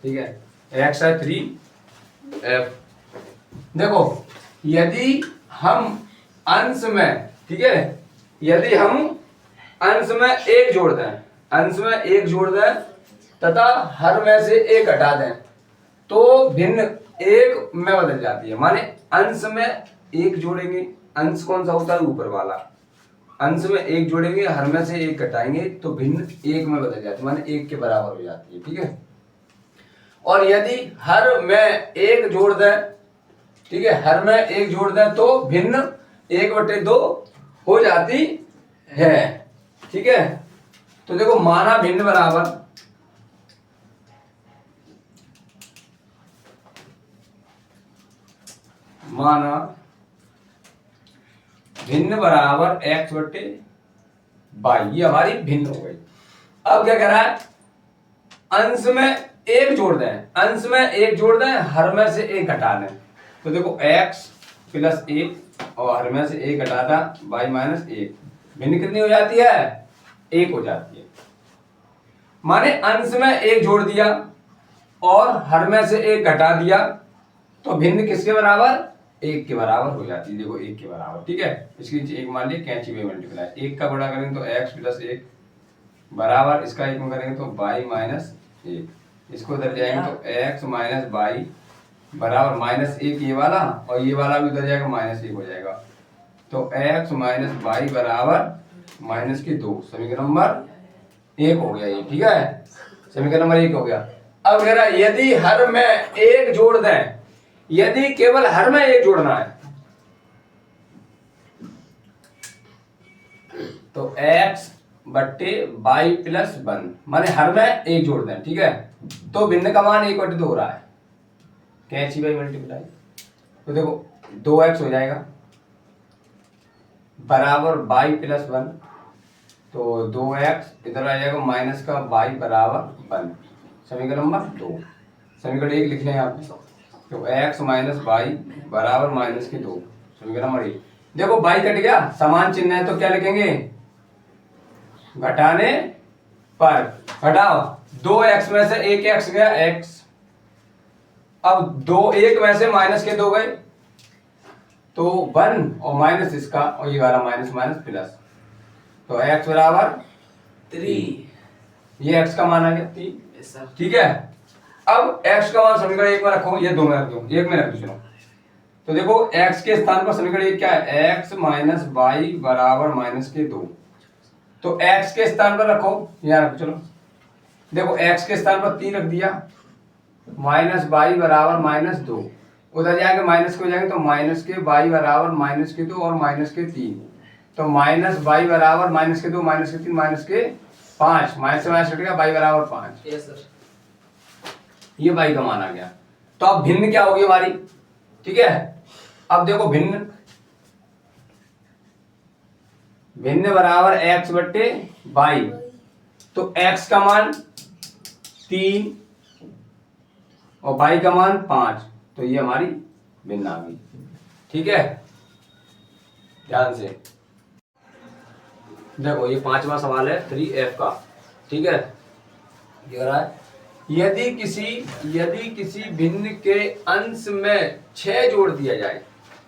ठीक है, एक्स है 3f। देखो यदि हम अंश में, ठीक है, यदि हम अंश में एक जोड़ दें, अंश में एक जोड़ दें तथा हर में से एक हटा दें तो भिन्न एक में बदल जाती है। माने अंश में एक जोड़ेंगे, अंश कौन सा होता है, ऊपर वाला, अंश में एक जोड़ेंगे, हर में से एक घटाएंगे तो भिन्न एक में बदल जाती है, माने एक के बराबर हो जाती है। ठीक है, और यदि हर में एक जोड़ दें, ठीक है, हर में एक जोड़ दें तो भिन्न 1/2 हो जाती है। ठीक है, तो देखो माना भिन्न बराबर, माना भिन्न बराबर x/y, ये हमारी भिन्न हो गई। अब क्या कह रहा है, अंश में एक जोड़ दें, अंश में एक जोड़ दें, हर में से एक घटा दें तो देखो x + 1 और हर में से एक घटाता y - 1, भिन्न कितनी हो जाती है, 1 हो जाती है। माने अंश में एक जोड़ दिया और हर में से एक घटा दिया तो भिन्न किसके बराबर, 1 के बराबर हो जाती है। देखो 1 के बराबर। ठीक है, इसके नीचे एक मान लिया, कैंची में मल्टीप्लाई, 1 का गुणा करेंगे तो x + 1 बराबर, इसका 1 में करेंगे तो y - 1, इसको उधर जाएंगे तो x - y बराबर -1, ये वाला और ये वाला भी उधर जाएगा, -1 हो जाएगा तो x - y बराबर -2। समीकरण नंबर 1 हो गया ये। ठीक है, समीकरण नंबर 1 हो गया। अब कह रहा है यदि हर में एक जोड़ दें, यदि केवल हर में एक जोड़ना है तो x/y + 1, माने हर में एक जोड़ दें, ठीक है, तो भिन्न का मान 1/2 हो रहा है, कैंची बाई मल्टीप्लाई, तो देखो 2x हो जाएगा बराबर y + 1, तो 2x इधर आ जाएगा माइनस का y बराबर 1। समीकरण नंबर 2, समीकरण 1 लिख लें यहाँ पे, तो x - y बराबर -2। समीकरण नंबर 1। देखो y कट गया, समान चिन्ह है तो क्या लिखेंगे, घटाने पर, घटाओ 2x में से 1x गया x, अब 1 में से -2 गए तो 1 और माइनस इसका और ये वाला माइनस प्लस, तो x बराबर 3, ये x का मान आ गया 3। ठीक है, अब x का मान समीकरण 1 में रखो, ये 2 में रख दो, 1 में रख दो। चलो तो देखो x के स्थान पर समीकरण 1 क्या है, x - y बराबर -2, तो x के स्थान पर रखो, यहाँ रखो। चलो देखो x के स्थान पर 3 रख दिया, -y बराबर -2, उधर जाएंगे माइनस को जाएंगे तो माइनस के y बराबर -2 और -3, तो -y बराबर -2, -3, -5, माइनस से माइनस कटेगा, y बराबर 5। यस सर, ये y का मान आ गया। तो अब भिन्न क्या होगी हमारी, ठीक है, अब देखो भिन्न बराबर x/y, तो x का मान 3 और y का मान 5, तो ये हमारी भिन्न आ गई। ठीक है, ध्यान से देखो, ये 5वां सवाल है 3f का। ठीक है, ये रहा है, यदि किसी भिन्न के अंश में 6 जोड़ दिया जाए,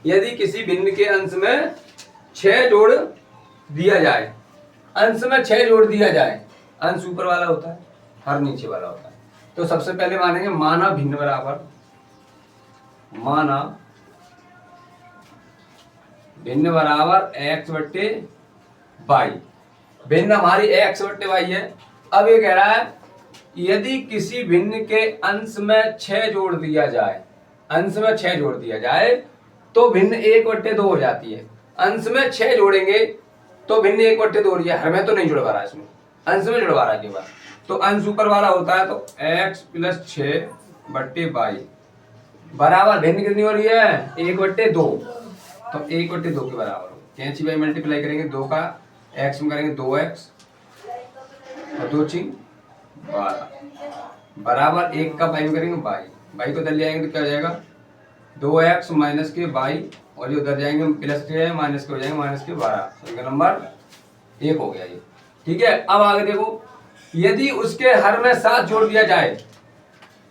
यदि किसी भिन्न के अंश में 6 जोड़ दिया जाए, अंश में 6 जोड़ दिया जाए, अंश ऊपर वाला होता है, हर नीचे वाला होता है, तो सबसे पहले मानेंगे माना भिन्न बराबर, माना भिन्न बराबर x/y, भिन्न हमारी x/y है। अब ये कह रहा है यदि किसी भिन्न के अंश में 6 जोड़ दिया जाए, अंश में 6 जोड़ दिया जाए तो भिन्न 1/2 हो जाती है। अंश में 6 जोड़ेंगे तो भिन्न 1/2 हो रही है, हर में तो नहीं जुड़वा रहा है, इसमें अंश में जुड़वा रहा है केवल, तो अंश ऊपर वाला होता है, तो x + 6/y बराबर भिन्न कितनी हो रही है, 1/2, तो 1/2 के बराबर हो। कैंची बाई मल्टीप्लाई करेंगे, 2 का x में करेंगे 2x और 2 × 12 बराबर 1 का y में करेंगे y को उधर ले आएंगे तो क्या हो जाएगा, 2x माइनस के y, और ये उधर जाएंगे प्लस के माइनस के हो जाएंगे -12। समीकरण नंबर 1 हो गया ये। ठीक है, अब आगे देखो, यदि उसके हर में 7 जोड़ दिया जाए,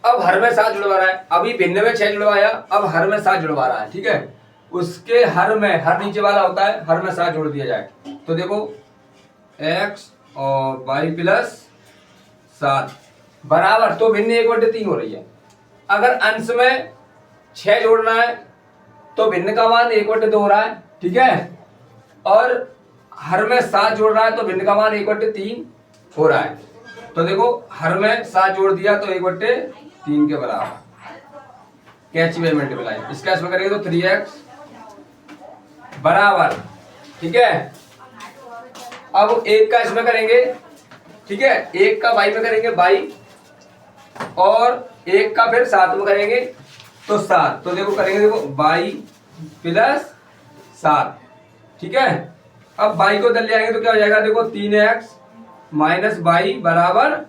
अब हर में 7 जुड़वा रहा है, अभी भिन्न में 6 जुड़वाया, अब हर में 7 जुड़वा रहा है, ठीक है। उसके हर में, हर नीचे वाला होता है, हर में 7 जोड़ दिया जाए तो देखो x और y प्लस 7 बराबर, तो भिन्न 1/3 हो रही है। अगर अंश में 6 जोड़ना है तो भिन्न का मान 1/2 हो रहा है, ठीक है। और हर में 7 जोड़ रहा है तो भिन्न का मान 1/3 हो रहा है। तो देखो हर में 7 जोड़ दिया तो 1/3 के बराबर, कैच बाय मल्टीप्लाई, इसका इसमें करेंगे तो 3x बराबर, ठीक है। अब एक का इसमें करेंगे, ठीक है, एक का y में करेंगे y, और एक का फिर 7 में करेंगे तो 7, तो देखो करेंगे, देखो y प्लस 7, ठीक है। अब y को दल जाएंगे तो क्या हो जाएगा, देखो 3x माइनस y बराबर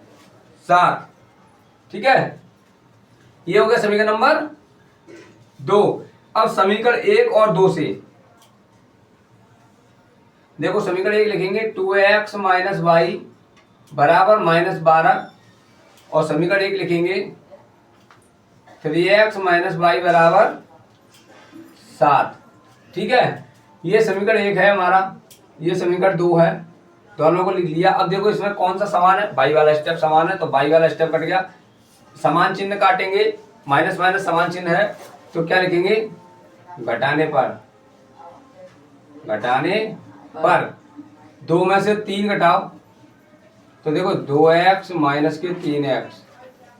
7, ठीक है। ये हो गया समीकरण नंबर 2। अब समीकरण 1 और 2 से देखो, समीकरण 1 लिखेंगे 2x माइनस वाई बराबर -12, और समीकरण 1 लिखेंगे 3x माइनस वाई बराबर 7, ठीक है। ये समीकरण 1 है हमारा, ये समीकरण 2 है, दोनों को लिख लिया। अब देखो इसमें कौन सा समान है, बाई वाला स्टेप समान है, तो बाई वाला स्टेप कट गया, समान चिन्ह काटेंगे, माइनस माइनस समान चिन्ह है तो क्या लिखेंगे, घटाने पर, घटाने पर 2 में से 3 घटाओ तो देखो 2x माइनस के 3x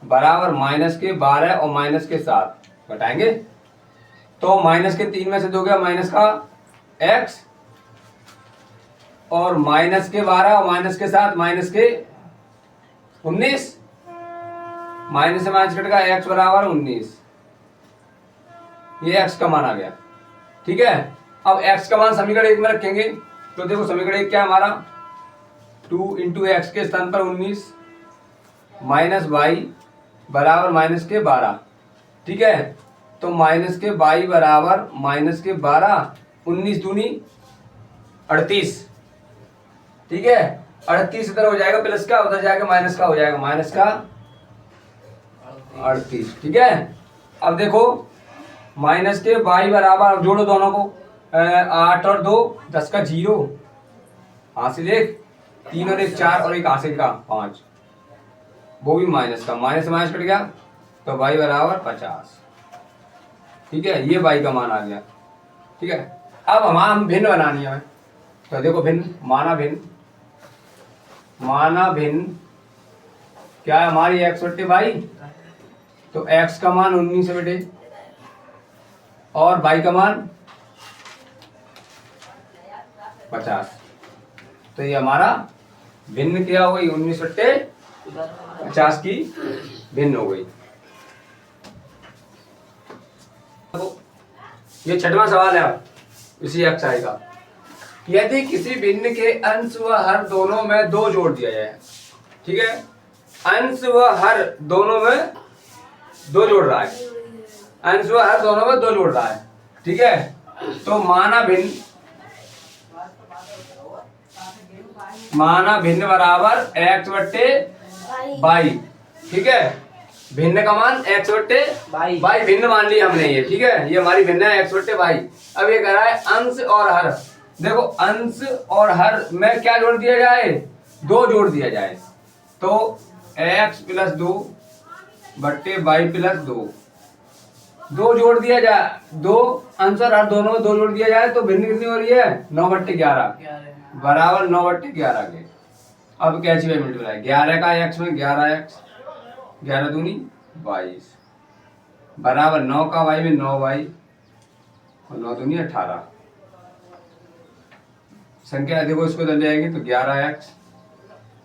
बराबर -12 और -7 घटाएंगे तो -3 में से 2 गया माइनस का x, और -12 और -7 -19, माइनस से माइनस कट गया, x बराबर 19, ये x का मान आ गया, ठीक है। अब x का मान समीकरण 1 में रखेंगे तो देखो समीकरण 1 क्या है हमारा, 2 इंटू एक्स के स्थान पर 19 माइनस y बराबर -12, ठीक है। तो -y बराबर -12, 19 दूनी 38, ठीक है। 38 इधर हो जाएगा प्लस का, उधर जाएगा माइनस का, हो जाएगा माइनस का 38, ठीक है। अब देखो माइनस के y बराबर, अब जोड़ो दोनों को, 8 और 2 10 का 0, हासिल 1, 3 और 1 4 और 1 हासिल का 5, वो भी माइनस का, माइनस से माइनस कट गया तो y बराबर 50, ठीक है। ये y का मान आ गया, ठीक है। अब हम भिन्न बनानी है, तो देखो भिन्न, माना भिन्न क्या है हमारी, x बटे y, तो x का मान 19 बटे, और y का मान 50, तो ये हमारा भिन्न क्या हो गई, 19 बटे 50 की भिन्न हो गई। ये 6वां सवाल है अब इसी अक्षाई का, यदि किसी भिन्न के अंश व हर दोनों में 2 जोड़ दिया जाए, ठीक है, अंश व हर दोनों में 2 जोड़ रहा है, अंश व हर दोनों में 2 जोड़ रहा है, ठीक है। तो माना भिन्न बराबर x बट्टे y, ठीक है। भिन्न का मान x बट्टे y, भिन्न मान लिया हमने ये, ठीक है, ये हमारी भिन्न है x बट्टे y। अब ये कह रहा है अंश और हर, देखो अंश और हर में क्या जोड़ दिया जाए, 2 जोड़ दिया जाए, तो x प्लस 2 बट्टे y प्लस 2 जोड़ दिया जाए, 2 अंश और हर दोनों में 2 जोड़ दिया जाए तो भिन्न कितनी हो रही है, 9 बट्टे 11 बराबर 9 बट्टे 11 के। अब कैची बाई मल्टीप्लाई, 11 का x में 11x, 11 दूनी 22 बराबर 9 का y में 9y और 9 दूनी 18, संख्या देखो इसको दल जाएगी तो 11x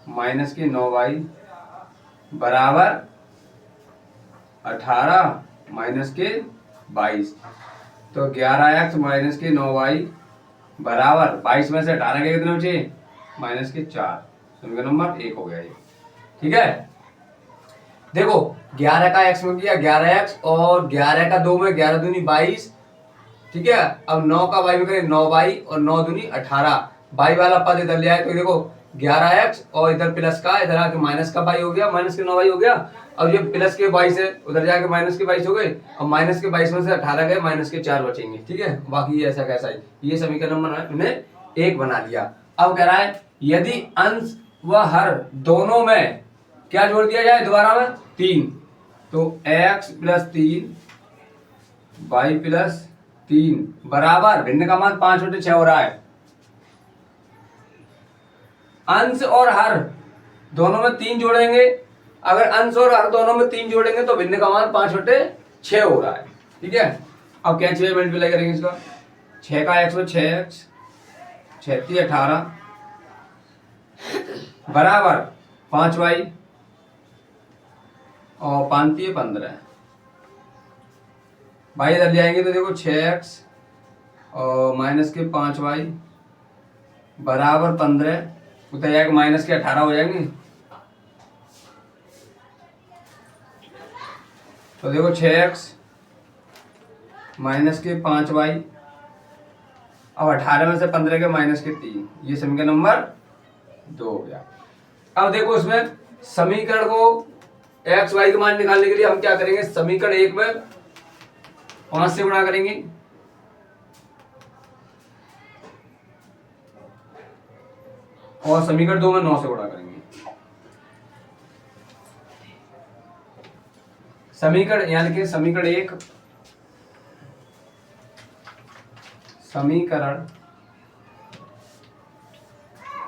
माइनस के 9y बराबर 18 माइनस के 22, तो 11x माइनस के 9y बराबर 22 में से 18 के कितने बचे, माइनस के 4, समीकरण नंबर 1 हो गया ये, ठीक है। देखो 11 का x में किया 11x, और 11 का 2 में 11 दूनी 22, ठीक है। अब 9 का y में करें 9y और 9 दूनी 18, y वाला पद इधर ले आए तो देखो 11x और इधर प्लस का, इधर आके माइनस का y हो गया, माइनस के 9y हो गया। अब ये प्लस के 22 है, उधर जाके माइनस के 22 हो गए, और माइनस के 22 में से 18 गए, माइनस के 4 बचेंगे। ठीक है, बाकी ये ऐसा कैसा है, ये समीकरण हमने एक बना दिया। अब कह रहा है यदि अंश व हर दोनों में क्या जोड़ दिया जाए दोबारा में 3, तो x + 3 y + 3 बराबर भिन्न का मान 5/6 हो रहा है। अंश और हर दोनों में 3 जोड़ेंगे, अगर अंश और हर दोनों में 3 जोड़ेंगे तो भिन्न का मान 5/6 हो रहा है। ठीक है, अब क्या 6 मल्टीप्लाई करेंगे इसका, 6 का x में 6x 6 18 बराबर 5y और 5 15। भाई इधर ले आएंगे तो देखो 6x और माइनस के 5y बराबर 15, उधर जाएगा माइनस के 18 हो जाएंगे। तो देखो 6x माइनस के 5y अब 18 में से 15 के माइनस के 3, ये समीकरण नंबर 2 हो गया। अब देखो इसमें समीकरण को x y का मान निकालने के लिए हम क्या करेंगे, समीकरण 1 में 5 से गुणा करेंगे, और समीकरण 2 में 9 से गुणा करेंगे। समीकरण यानी कि समीकरण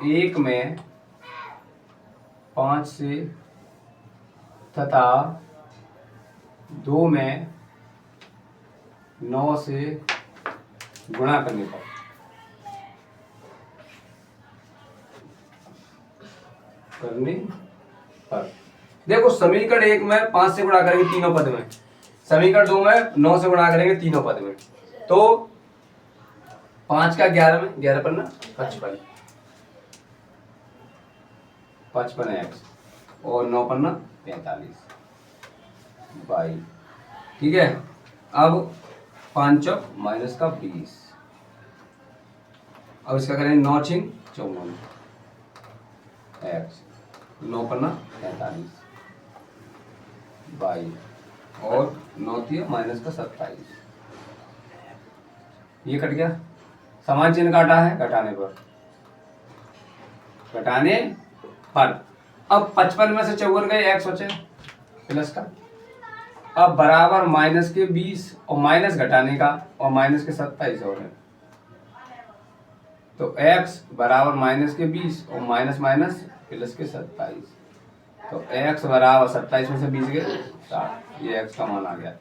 1 में 5 से तथा 2 में 9 से गुणा करने पर देखो समीकरण 1 में 5 से गुणा करेंगे तीनों पद में, समीकरण 2 में 9 से गुणा करेंगे तीनों पद में, तो 5 का 11 में 11 पर ना 55 x और 9 पर ना 45 y। ठीक है, अब 5 माइनस का 20, अब इसका करेंगे 9 × 54 x, 9 पर ना 45 y और 9 माइनस का 27, ये कट गया। समान चिन्ह काटा है घटाने पर, अब 55 में से 54 गए, x बचे प्लस का, अब बराबर माइनस के 20 और माइनस घटाने का और माइनस के 27 हो रहे, तो x बराबर माइनस के 20 और माइनस माइनस प्लस के 27, तो x बराबर 27 में से 20 गए 60, ये x का मान आ गया।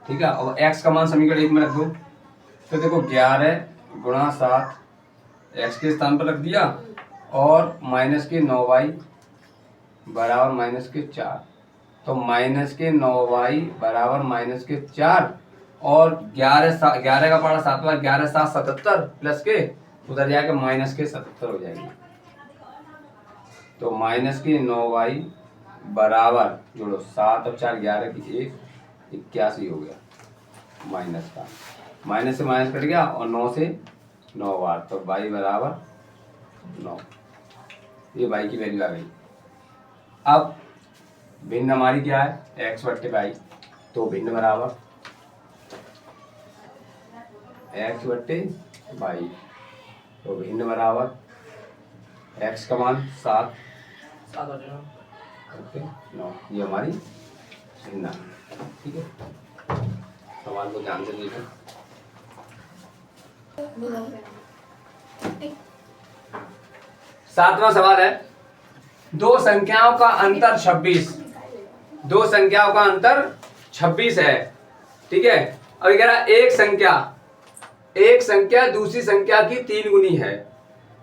ठीक है, और x का मान समीकरण 1 में रख दो, तो देखो 11 × 7 x के स्थान पर रख दिया, और माइनस के 9y बराबर माइनस के 4, तो माइनस के 9y बराबर माइनस के 4, और 11 का पढ़ा 7 बार 11 7 77 प्लस के उधर जाके माइनस के 77 हो जाएंगे, तो माइनस के 9y बराबर जोड़ो 7 और 4 11 की 1 81 हो गया, माइनस का माइनस से माइनस कट गया और 9 से 9 बार, तो y बराबर 9, ये y की वैल्यू आ गई। अब भिन्न हमारी क्या है x/y, तो भिन्न बराबर x/y, तो भिन्न बराबर x का मान 7 ओके 9, ये हमारी भिन्न। ठीक है, सवाल को ध्यान से देखो। सातवां सवाल है, दो संख्याओं का अंतर 26, दो संख्याओं का अंतर 26 है। ठीक है, अब कह रहा है एक संख्या दूसरी संख्या की 3 गुनी है,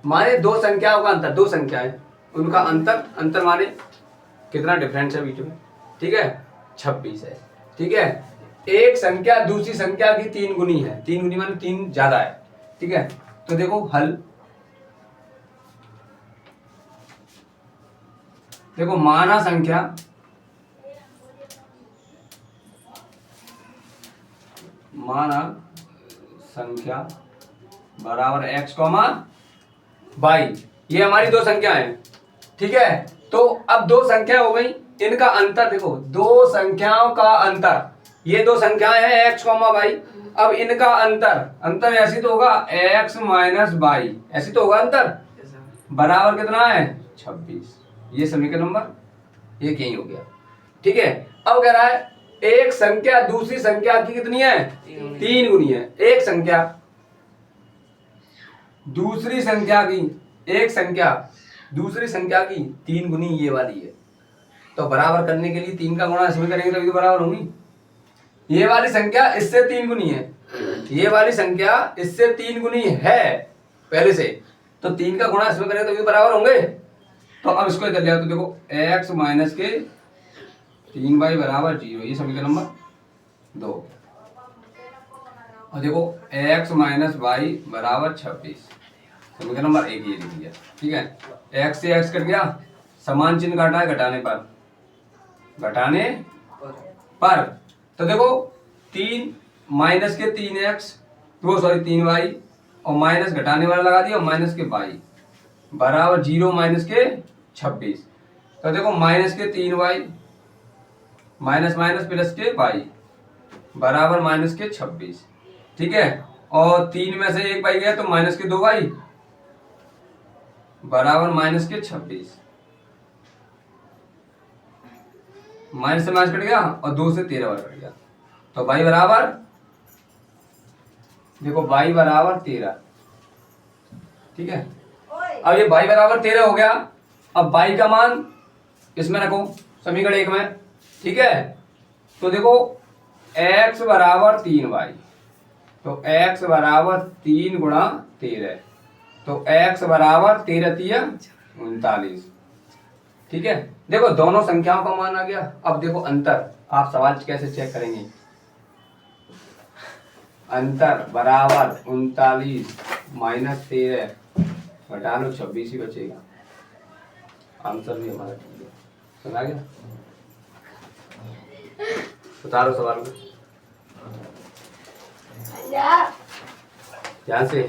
माने दो संख्याओं का अंतर, दो संख्याएं उनका अंतर माने कितना डिफरेंस है बीच में। ठीक है, 26 है। ठीक है, एक संख्या दूसरी संख्या की 3 गुनी है, 3 गुनी माने 3 ज्यादा है। ठीक है, तो देखो हल, देखो माना संख्या बराबर x, y, ये हमारी दो संख्या है। ठीक है। तो अब दो संख्या हो गई, इनका अंतर देखो, दो संख्याओं का अंतर, ये दो संख्याएं हैं x, y। अब इनका अंतर ऐसी तो होगा x माइनस वाई, ऐसी तो होगा अंतर, बराबर कितना है 26। ये समीकरण नंबर एक यही हो गया। ठीक है। अब कह रहा है एक संख्या दूसरी संख्या की कितनी है 3 गुनी है। एक संख्या दूसरी संख्या की, एक संख्या दूसरी संख्या की 3 गुनी ये वाली है। तो बराबर करने के लिए 3 का गुणा इसमें करेंगे तभी तो बराबर होंगी। ये वाली संख्या इससे 3 गुनी है, ये वाली संख्या इससे 3 गुनी है पहले से, तो 3 का गुणा इसमें करेंगे तभी तो बराबर होंगे। तो अब इसको कर लिया तो देखो x माइनस के 3y बराबर 0, ये समीकरण नंबर 2। और देखो x माइनस वाई बराबर 26, समीकरण नंबर 1 ये लिख दिया। ठीक है। x से x कट गया, समान चिन्ह काटा है घटाने पर। तो देखो 3 माइनस के 3x, वो सॉरी 3y, और माइनस घटाने वाला लगा दिया, और माइनस के y बराबर 0 माइनस के 26। तो देखो माइनस के 3y माइनस माइनस प्लस के y बराबर माइनस के 26। ठीक है। और 3 में से 1 y गया तो माइनस के 2y बराबर माइनस के 26। माइनस से माइनस कट गया और 2 से 13 बार कट गया, तो y बराबर देखो y बराबर 13। ठीक है। अब ये y बराबर 13 हो गया। अब y का मान इसमें रखो समीकरण 1 में। ठीक है। तो देखो x बराबर 3y, तो x बराबर 3 गुणा 13, तो x बराबर 13 39। ठीक है। देखो दोनों संख्याओं का मान आ गया। अब देखो अंतर, आप सवाल कैसे चेक करेंगे, अंतर बराबर 39 माइनस 13 घटा लो 26 ही बचेगा। आंसर भी हमारा ठीक है। समझ गया? उतारो सवाल को ध्यान से।